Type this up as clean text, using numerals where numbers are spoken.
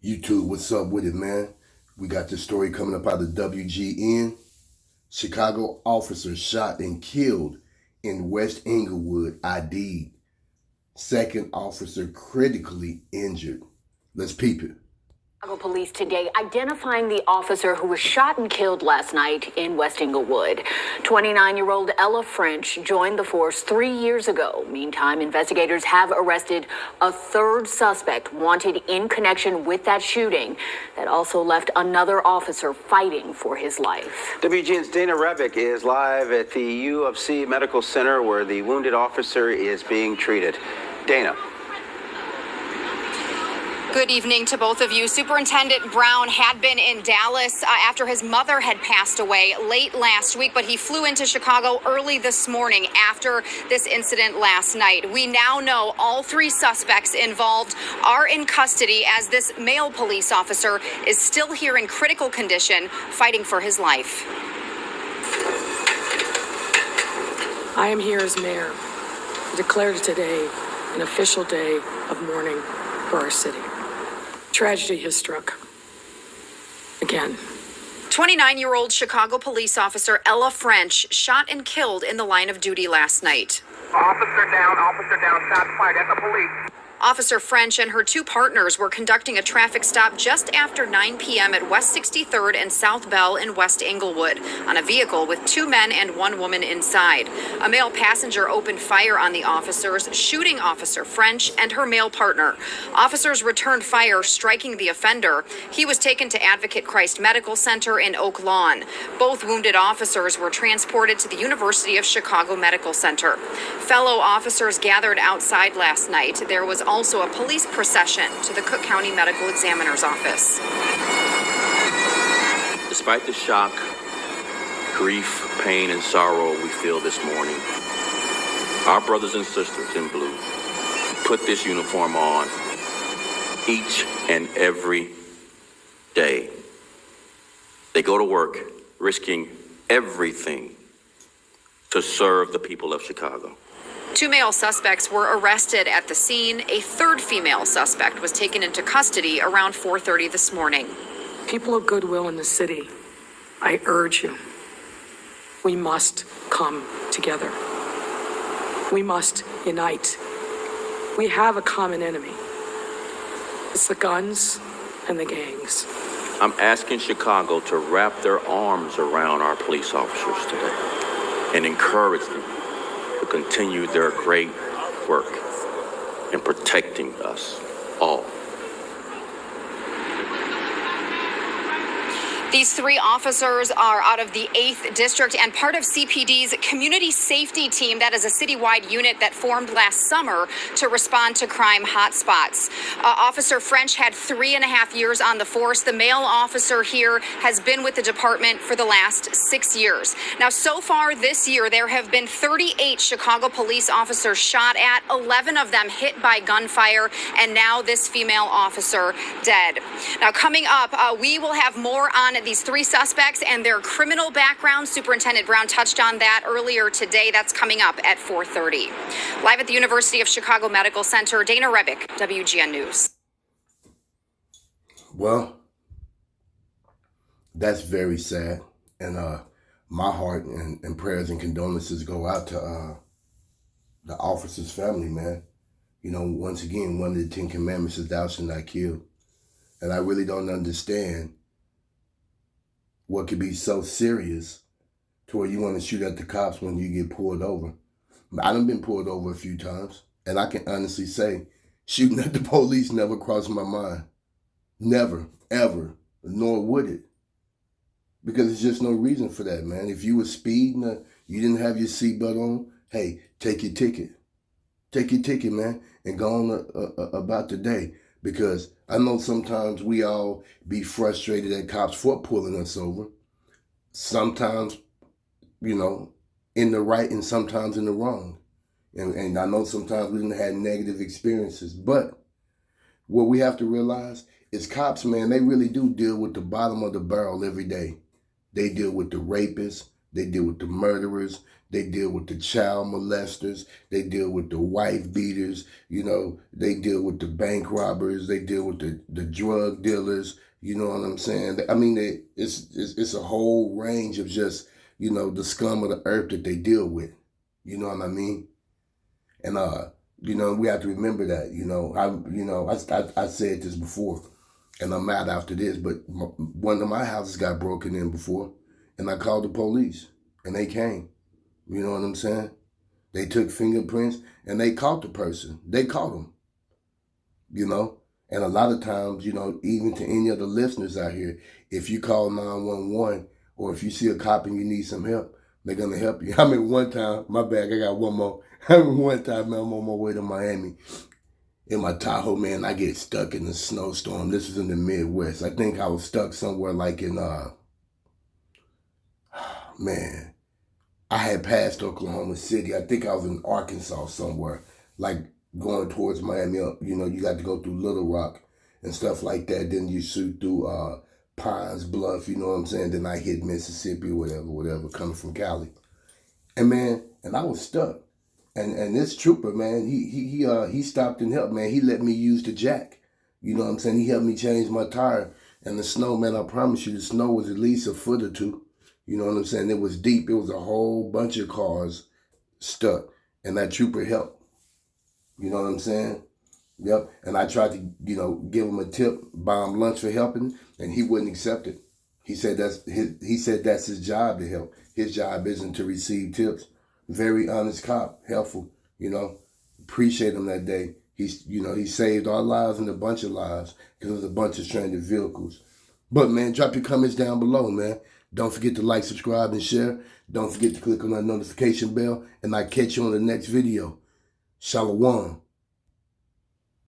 YouTube, what's up with it, man? We got this story coming up out of WGN. Chicago officer shot and killed in West Englewood, ID'd. Second officer critically injured. Let's peep it. Chicago police today identifying the officer who was shot and killed last night in West Englewood. 29-year-old Ella French joined the force 3 years ago. Meantime, investigators have arrested a third suspect wanted in connection with that shooting that also left another officer fighting for his life. WGN's Dana Rebick is live at the U of C Medical Center where the wounded officer is being treated. Dana. Good evening to both of you. Superintendent Brown had been in Dallas after his mother had passed away late last week, but he flew into Chicago early this morning after this incident last night. We now know all three suspects involved are in custody as this male police officer is still here in critical condition, fighting for his life. I am here as mayor to declare today an official day of mourning for our city. Tragedy has struck again. 29-year-old Chicago police officer Ella French shot and killed in the line of duty last night. Officer down, shots fired at the police. Officer French and her two partners were conducting a traffic stop just after 9 p.m. at West 63rd and South Bell in West Englewood on a vehicle with two men and one woman inside. A male passenger opened fire on the officers, shooting Officer French and her male partner. Officers returned fire, striking the offender. He was taken to Advocate Christ Medical Center in Oak Lawn. Both wounded officers were transported to the University of Chicago Medical Center. Fellow officers gathered outside last night. There was also a police procession to the Cook County Medical Examiner's office. Despite the shock, grief, pain, and sorrow we feel this morning, our brothers and sisters in blue put this uniform on each and every day. They go to work risking everything to serve the people of Chicago. Two male suspects were arrested at the scene. A third female suspect was taken into custody around 4:30 this morning. People of goodwill in the city, I urge you, we must come together. We must unite. We have a common enemy. It's the guns and the gangs. I'm asking Chicago to wrap their arms around our police officers today and encourage them to continue their great work in protecting us all. These three officers are out of the 8th District and part of CPD's community safety team. That is a citywide unit that formed last summer to respond to crime hotspots. Officer French had 3.5 years on the force. The male officer here has been with the department for the last 6 years. Now, so far this year, there have been 38 Chicago police officers shot at, 11 of them hit by gunfire, and now this female officer dead. Now, coming up, we will have more on these three suspects and their criminal background. Superintendent Brown touched on that earlier today. That's coming up at 4:30. Live at the University of Chicago Medical Center, Dana Rebick, WGN News. Well, that's very sad. And my heart and prayers and condolences go out to the officer's family, man. You know, once again, one of the 10 commandments is thou shalt not kill. And I really don't understand what could be so serious to where you want to shoot at the cops when you get pulled over. I done been pulled over a few times, and I can honestly say shooting at the police never crossed my mind. Never, ever, nor would it. Because there's just no reason for that, man. If you were speeding or you didn't have your seatbelt on, hey, take your ticket. Take your ticket, man, and go on about the day. Because I know sometimes we all be frustrated at cops for pulling us over. Sometimes, you know, in the right and sometimes in the wrong. And I know sometimes we didn't have negative experiences. But what we have to realize is cops, man, they really do deal with the bottom of the barrel every day. They deal with the rapists, They deal with the murderers. They deal with the child molesters. They deal with the wife beaters. You know, they deal with the bank robbers. They deal with the drug dealers. You know what I'm saying? I mean, it's a whole range of just, you know, the scum of the earth that they deal with. You know what I mean? And you know, we have to remember that. I said this before, and I'm mad after this, but one of my houses got broken in before, and I called the police, and they came. You know what I'm saying? They took fingerprints, and they caught the person. They caught him. You know? And a lot of times, you know, even to any of the listeners out here, if you call 911 or if you see a cop and you need some help, they're going to help you. I mean, one time, my bad, I got one more. One time, man, I'm on my way to Miami. In my Tahoe, man, I get stuck in the snowstorm. This was in the Midwest. I think I was stuck somewhere like in, man, I had passed Oklahoma City. I think I was in Arkansas somewhere, like going towards Miami up. You know, you got to go through Little Rock and stuff like that. Then you shoot through Pines Bluff, you know what I'm saying? Then I hit Mississippi, whatever, coming from Cali. And man, and I was stuck. And this trooper, man, he stopped and helped, man. He let me use the jack. You know what I'm saying? He helped me change my tire. And the snow, man, I promise you, the snow was at least a foot or two. You know what I'm saying? It was deep. It was a whole bunch of cars stuck. And that trooper helped. You know what I'm saying? Yep. And I tried to, you know, give him a tip, buy him lunch for helping, and he wouldn't accept it. He said that's his job to help. His job isn't to receive tips. Very honest cop, helpful, you know. Appreciate him that day. He saved our lives and a bunch of lives because it was a bunch of stranded vehicles. But man, drop your comments down below, man. Don't forget to like, subscribe, and share. Don't forget to click on that notification bell, and I'll catch you on the next video. Shalom.